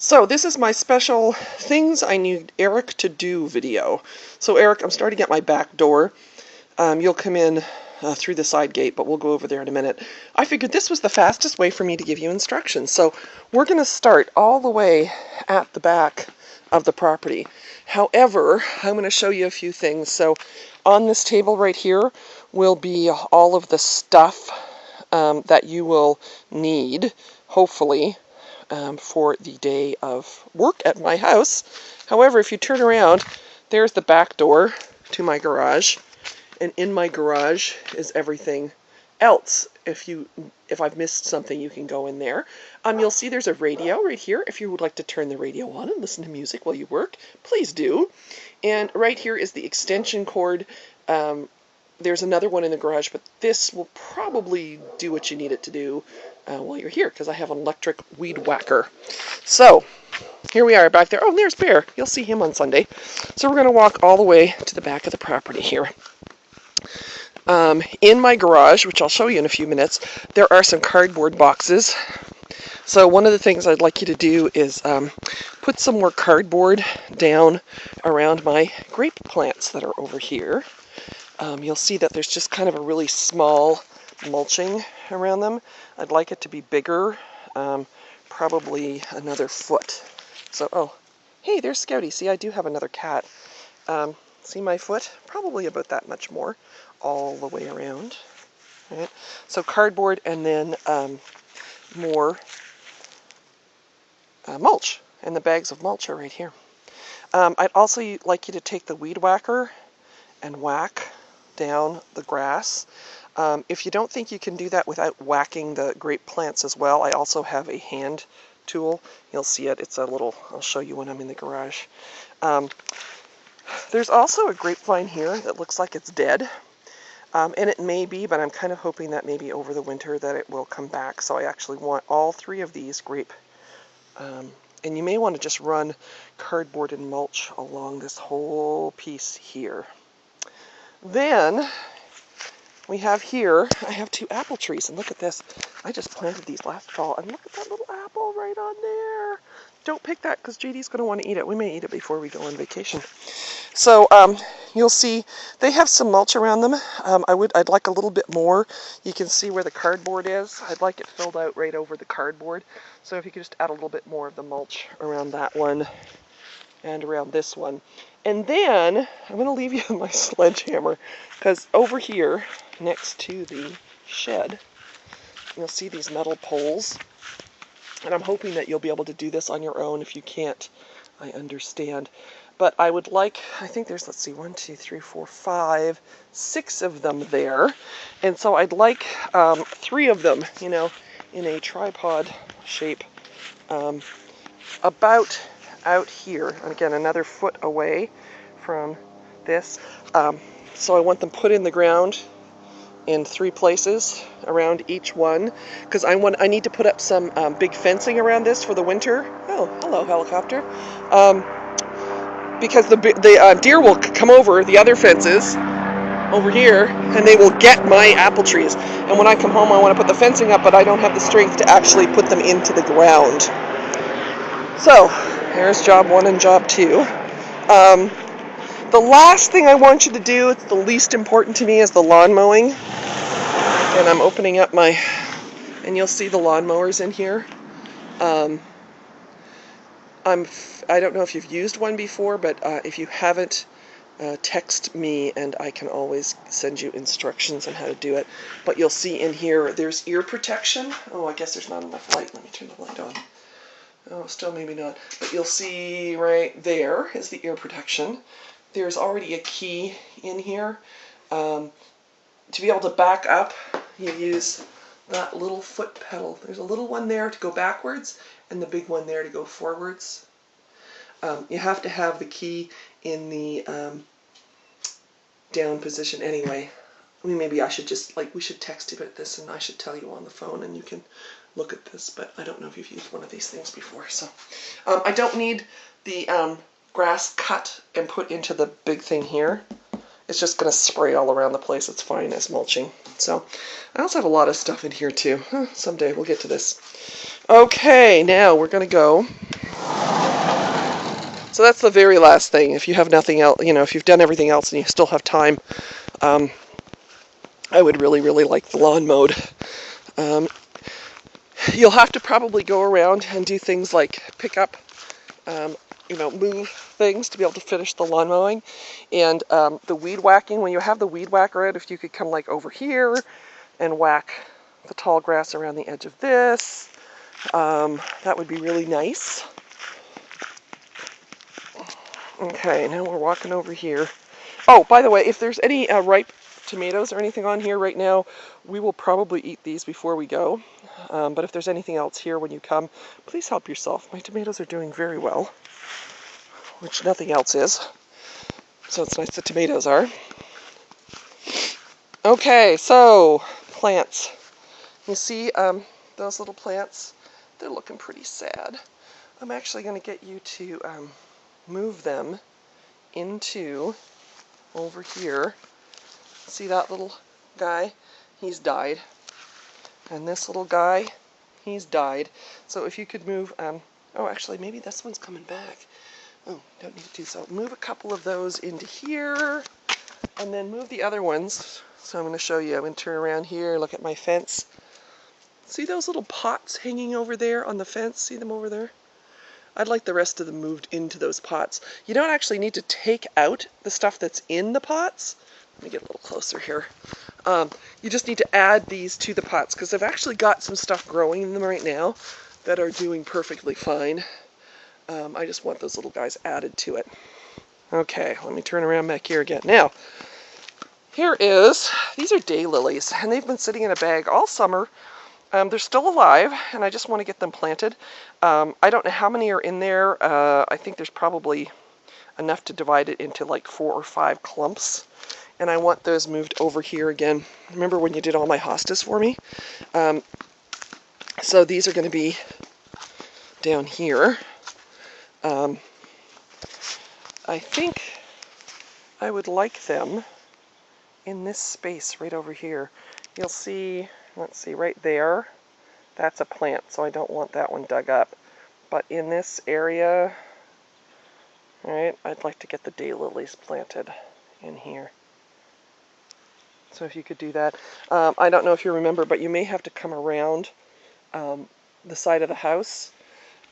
So this is my special things I need Eric to do video. So Eric, I'm starting at my back door. You'll come in through the side gate, but we'll go over there in a minute. I figured this was the fastest way for me to give you instructions. So we're going to start all the way at the back of the property. However, I'm going to show you a few things. So on this table right here will be all of the stuff that you will need, hopefully, for the day of work at my house. However, if you turn around, there's the back door to my garage, and in my garage is everything else. If I've missed something, you can go in there. You'll see there's a radio right here. If you would like to turn the radio on and listen to music while you work, please do. And right here is the extension cord. There's another one in the garage, but this will probably do what you need it to do while you're here, because I have an electric weed whacker. So here we are back there. Oh, and there's Bear. You'll see him on Sunday. So we're going to walk all the way to the back of the property here. In my garage, which I'll show you in a few minutes, there are some cardboard boxes. So one of the things I'd like you to do is put some more cardboard down around my grape plants that are over here. You'll see that there's just kind of a really small mulching around them. I'd like it to be bigger, probably another foot. So, oh, hey, there's Scouty. See, I do have another cat. See my foot? Probably about that much more, all the way around. Right? So cardboard, and then more mulch, and the bags of mulch are right here. I'd also like you to take the weed whacker and whack down the grass. If you don't think you can do that without whacking the grape plants as well, I also have a hand tool. You'll see it. It's a little, I'll show you when I'm in the garage. There's also a grapevine here that looks like it's dead. And it may be, but I'm kind of hoping that maybe over the winter that it will come back. So I actually want all three of these grape. And you may want to just run cardboard and mulch along this whole piece here. Then we have here, I have 2 apple trees, and look at this. I just planted these last fall, and look at that little apple right on there. Don't pick that, because JD's going to want to eat it. We may eat it before we go on vacation. So you'll see they have some mulch around them. I'd like a little bit more. You can see where the cardboard is. I'd like it filled out right over the cardboard. So if you could just add a little bit more of the mulch around that one and around this one. And then I'm going to leave you my sledgehammer, because over here next to the shed you'll see these metal poles, and I'm hoping that you'll be able to do this on your own. If you can't, I understand. But I would like, I think there's, let's see, 1, 2, 3, 4, 5, 6 of them there. And so I'd like 3 of them, in a tripod shape, about out here. And again, another foot away from this. So I want them put in the ground in 3 places around each one, because I need to put up some big fencing around this for the winter. Oh, hello, helicopter. Because the deer will come over the other fences over here, and they will get my apple trees. And when I come home, I want to put the fencing up, but I don't have the strength to actually put them into the ground. So there's job 1 and job 2. The last thing I want you to do, it's the least important to me, is the lawn mowing. And I'm opening up and you'll see the lawn mowers in here. I don't know if you've used one before, but if you haven't, text me and I can always send you instructions on how to do it. But you'll see in here, there's ear protection. Oh, I guess there's not enough light. Let me turn the light on. Oh, still maybe not. But you'll see right there is the ear protection. There's already a key in here. To be able to back up, you use that little foot pedal. There's a little one there to go backwards, and the big one there to go forwards. You have to have the key in the down position anyway. I mean, maybe I should just, we should text you about this, and I should tell you on the phone, and you can look at this, but I don't know if you've used one of these things before. So I don't need the grass cut and put into the big thing here. It's just going to spray all around the place. It's fine as mulching. So I also have a lot of stuff in here too. Someday we'll get to this. Okay, now we're going to go So that's the very last thing. If you have nothing else, if you've done everything else and you still have time, I would really, really like the lawn mowed. Um, you'll have to probably go around and do things like pick up, move things to be able to finish the lawn mowing. And the weed whacking, when you have the weed whacker out, if you could come like over here and whack the tall grass around the edge of this, that would be really nice. Okay, now we're walking over here. Oh, by the way, if there's any ripe tomatoes or anything on here right now, we will probably eat these before we go. But if there's anything else here when you come, please help yourself. My tomatoes are doing very well, which nothing else is. So it's nice the tomatoes are. Okay, so plants. You see those little plants? They're looking pretty sad. I'm actually going to get you to move them into over here. See that little guy? He's died. And this little guy, he's died. So if you could move, oh, actually, maybe this one's coming back. Oh, don't need to do so. Move a couple of those into here, and then move the other ones. So I'm going to show you. I'm going to turn around here, look at my fence. See those little pots hanging over there on the fence? See them over there? I'd like the rest of them moved into those pots. You don't actually need to take out the stuff that's in the pots. Let me get a little closer here. You just need to add these to the pots because I've actually got some stuff growing in them right now that are doing perfectly fine. I just want those little guys added to it. Okay, let me turn around back here again. Now, these are daylilies, and they've been sitting in a bag all summer. They're still alive, and I just want to get them planted. I don't know how many are in there. I think there's probably enough to divide it into like 4 or 5 clumps. And I want those moved over here again. Remember when you did all my hostas for me? So these are going to be down here. I think I would like them in this space right over here. You'll see, let's see, right there, that's a plant, so I don't want that one dug up. But in this area, right, I'd like to get the daylilies planted in here. So if you could do that. I don't know if you remember, but you may have to come around the side of the house.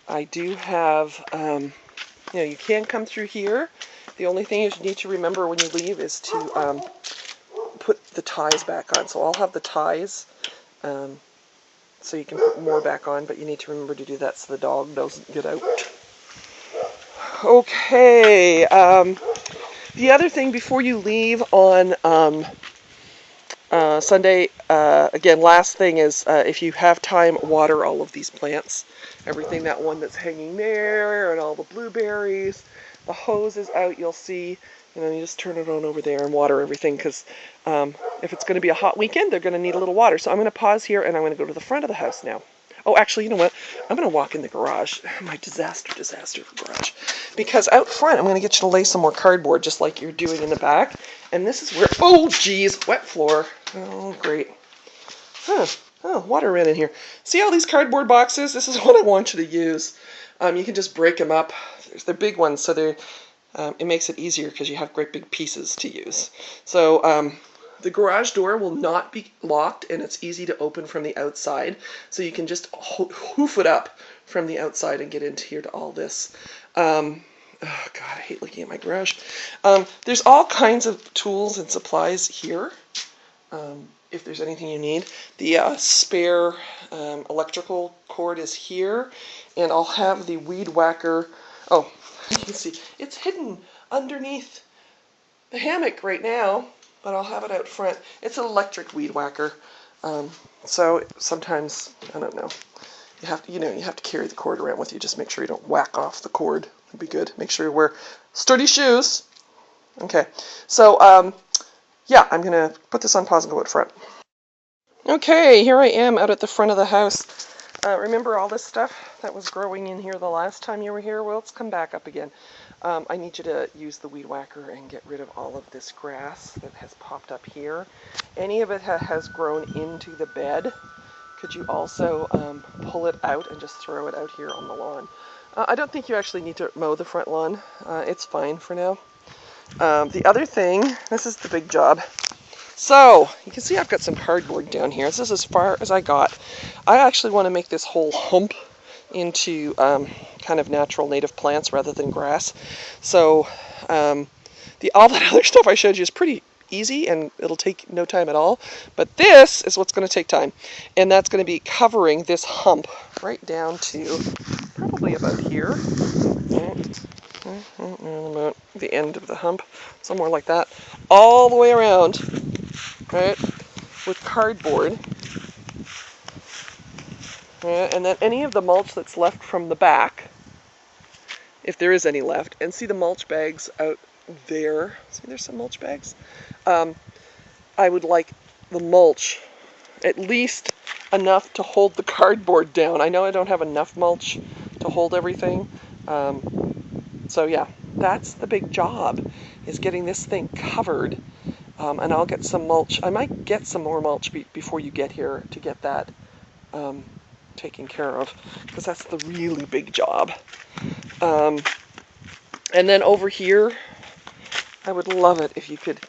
I do have, you can come through here. The only thing you need to remember when you leave is to put the ties back on. So I'll have the ties so you can put more back on, but you need to remember to do that so the dog doesn't get out. Okay, the other thing before you leave on Sunday, again, last thing is if you have time, water all of these plants. Everything, that one that's hanging there, and all the blueberries. The hose is out, you'll see. You just turn it on over there and water everything, because if it's going to be a hot weekend, they're going to need a little water. So I'm going to pause here, and I'm going to go to the front of the house now. Oh, actually, you know what? I'm going to walk in the garage. My disaster garage. Because out front, I'm going to get you to lay some more cardboard, just like you're doing in the back. And this is where, oh, geez, wet floor. Oh, great. Huh. Oh, water ran in here. See all these cardboard boxes? This is what I want you to use. You can just break them up. They're big ones, so it makes it easier because you have great big pieces to use. So the garage door will not be locked, and it's easy to open from the outside. So you can just hoof it up from the outside and get into here to all this. Oh, God, I hate looking at my garage. There's all kinds of tools and supplies here. If there's anything you need. The spare electrical cord is here, and I'll have the weed whacker. Oh, you can see it's hidden underneath the hammock right now, but I'll have it out front. It's an electric weed whacker, so sometimes, I don't know, you have to carry the cord around with you. Just make sure you don't whack off the cord. That'd be good. Make sure you wear sturdy shoes. Okay, so yeah, I'm going to put this on pause and go out front. Okay, here I am out at the front of the house. Remember all this stuff that was growing in here the last time you were here? Well, it's come back up again. I need you to use the weed whacker and get rid of all of this grass that has popped up here. Any of it has grown into the bed. Could you also pull it out and just throw it out here on the lawn? I don't think you actually need to mow the front lawn. It's fine for now. The other thing, this is the big job. So, you can see I've got some cardboard down here. This is as far as I got. I actually want to make this whole hump into kind of natural native plants rather than grass. So, all that other stuff I showed you is pretty easy and it'll take no time at all. But this is what's going to take time. And that's going to be covering this hump right down to probably about here. About the end of the hump, somewhere like that. All the way around, right, with cardboard. Right, and then any of the mulch that's left from the back, if there is any left, and see the mulch bags out there. See, there's some mulch bags. I would like the mulch at least enough to hold the cardboard down. I know I don't have enough mulch to hold everything. So yeah, that's the big job, is getting this thing covered. And I'll get some mulch. I might get some more mulch before you get here to get that taken care of, because that's the really big job. And then over here, I would love it if you could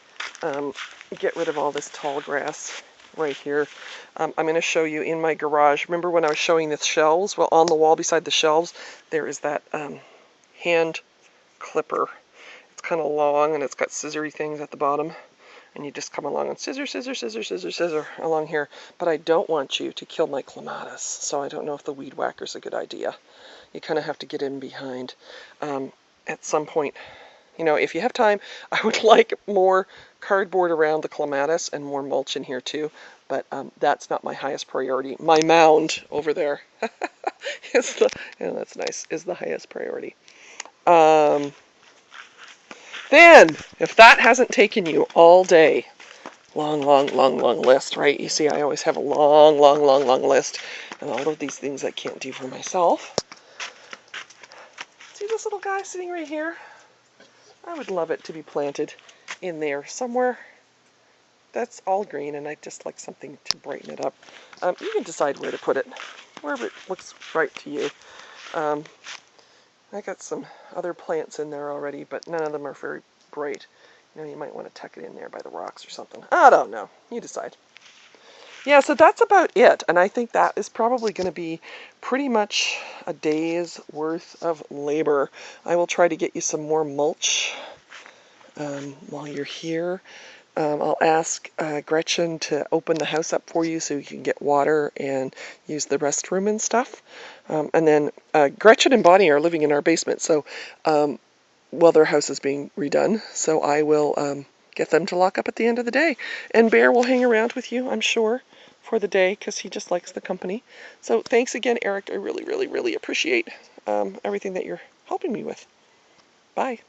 get rid of all this tall grass right here. I'm going to show you in my garage. Remember when I was showing the shelves? Well, on the wall beside the shelves, there is that hand clipper. It's kind of long and it's got scissory things at the bottom. And you just come along and scissor, scissor, scissor, scissor, scissor along here. But I don't want you to kill my clematis, so I don't know if the weed whacker's a good idea. You kind of have to get in behind. At some point, you know, if you have time, I would like more cardboard around the clematis and more mulch in here too. But that's not my highest priority. My mound over there is yeah, that's nice, is the highest priority. Then, if that hasn't taken you all day, long list, right? You see, I always have a long list, and all of these things I can't do for myself. See this little guy sitting right here? I would love it to be planted in there somewhere. That's all green, and I just like something to brighten it up. You can decide where to put it, wherever it looks right to you. I got some other plants in there already, but none of them are very bright. You know, you might want to tuck it in there by the rocks or something. I don't know. You decide. Yeah, so that's about it. And I think that is probably going to be pretty much a day's worth of labor. I will try to get you some more mulch while you're here. I'll ask Gretchen to open the house up for you so you can get water and use the restroom and stuff. And then Gretchen and Bonnie are living in our basement, so while their house is being redone. So I will get them to lock up at the end of the day. And Bear will hang around with you, I'm sure, for the day, because he just likes the company. So thanks again, Eric. I really appreciate everything that you're helping me with. Bye.